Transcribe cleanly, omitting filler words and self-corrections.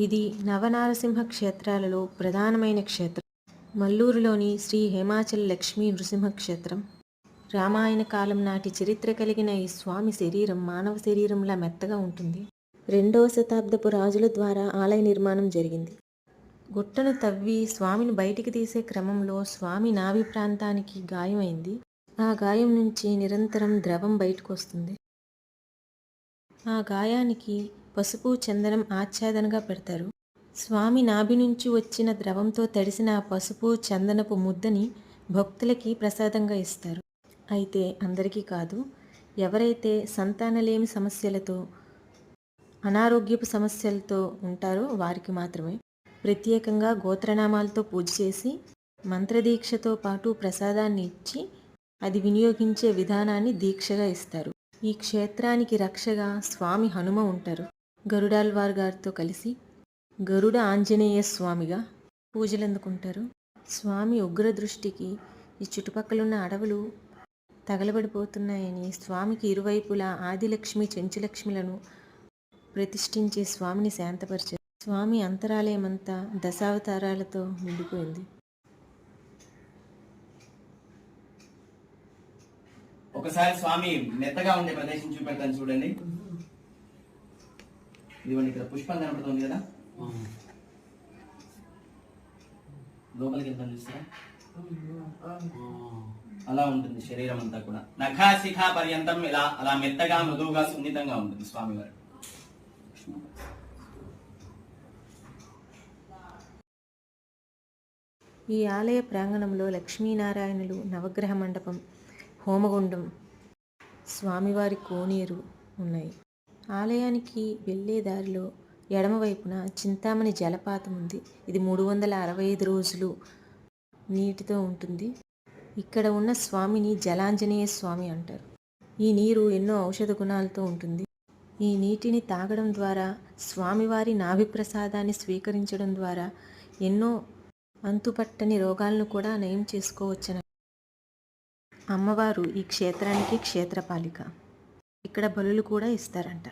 ఇది నవనారసింహ క్షేత్రాలలో ప్రధానమైన క్షేత్రం. మల్లూరులోని శ్రీ హేమాచల లక్ష్మీ నృసింహ క్షేత్రం. రామాయణ కాలం నాటి చరిత్ర కలిగిన ఈ స్వామి శరీరం మానవ శరీరంలా మెత్తగా ఉంటుంది. 2వ శతాబ్దపు రాజుల ద్వారా ఆలయ నిర్మాణం జరిగింది. గుట్టను తవ్వి స్వామిని బయటికి తీసే క్రమంలో స్వామి నాభి ప్రాంతానికి గాయమైంది. ఆ గాయం నుంచి నిరంతరం ద్రవం బయటకు వస్తుంది. ఆ గాయానికి పసుపు చందనం ఆచ్ఛాదనగా పెడతారు. స్వామి నాభి నుంచి వచ్చిన ద్రవంతో తడిసిన ఆ పసుపు చందనపు ముద్దని భక్తులకి ప్రసాదంగా ఇస్తారు. అయితే అందరికీ కాదు, ఎవరైతే సంతానలేమి సమస్యలతో, అనారోగ్యపు సమస్యలతో ఉంటారో వారికి మాత్రమే. ప్రత్యేకంగా గోత్రనామాలతో పూజ చేసి మంత్రదీక్షతో పాటు ప్రసాదాన్ని ఇచ్చి అది వినియోగించే విధానాన్ని దీక్షగా ఇస్తారు. ఈ క్షేత్రానికి రక్షగా స్వామి హనుమ ఉంటారు. గరుడాల్వార్ గారితో కలిసి గరుడ ఆంజనేయ స్వామిగా పూజలు అందుకుంటారు. స్వామి ఉగ్రదృష్టికి ఈ చుట్టుపక్కలున్న అడవులు తగలబడిపోతున్నాయని స్వామికి ఇరువైపులా ఆదిలక్ష్మి చెంచులక్ష్మిలను ప్రతిష్ఠించి స్వామిని శాంతపరిచారు. స్వామి అంతరాలయమంతా దశావతారాలతో నిండిపోయింది. ఒకసారి స్వామి మెత్తగా ఉండే ప్రదేశం చూపెడతాను చూడండి. ఇదిగోండి, ఇక్కడ పుష్పం కనపడుతుంది కదా, లోపలికి వెళ్తాను చూస్తారా, అలా ఉంటుంది శరీరం అంతా కూడా. నఖా శిఖా పర్యంతం ఇలా అలా మెత్తగా మృదువుగా సున్నితంగా ఉంటుంది స్వామివారు. ఈ ఆలయ ప్రాంగణంలో లక్ష్మీనారాయణులు, నవగ్రహ మండపం, హోమగుండం, స్వామివారి కోనేరు ఉన్నాయి. ఆలయానికి వెళ్ళే దారిలో ఎడమవైపున చింతామణి జలపాతం ఉంది. ఇది 365 రోజులు నీటితో ఉంటుంది. ఇక్కడ ఉన్న స్వామిని జలాంజనేయ స్వామి అంటారు. ఈ నీరు ఎన్నో ఔషధ గుణాలతో ఉంటుంది. ఈ నీటిని తాగడం ద్వారా, స్వామివారి నాభిప్రసాదాన్ని స్వీకరించడం ద్వారా ఎన్నో అంతుపట్టని రోగాలను కూడా నయం చేసుకోవచ్చని. అమ్మవారు ఈ క్షేత్రానికి క్షేత్రపాలిక. ఇక్కడ బలులు కూడా ఇస్తారంట.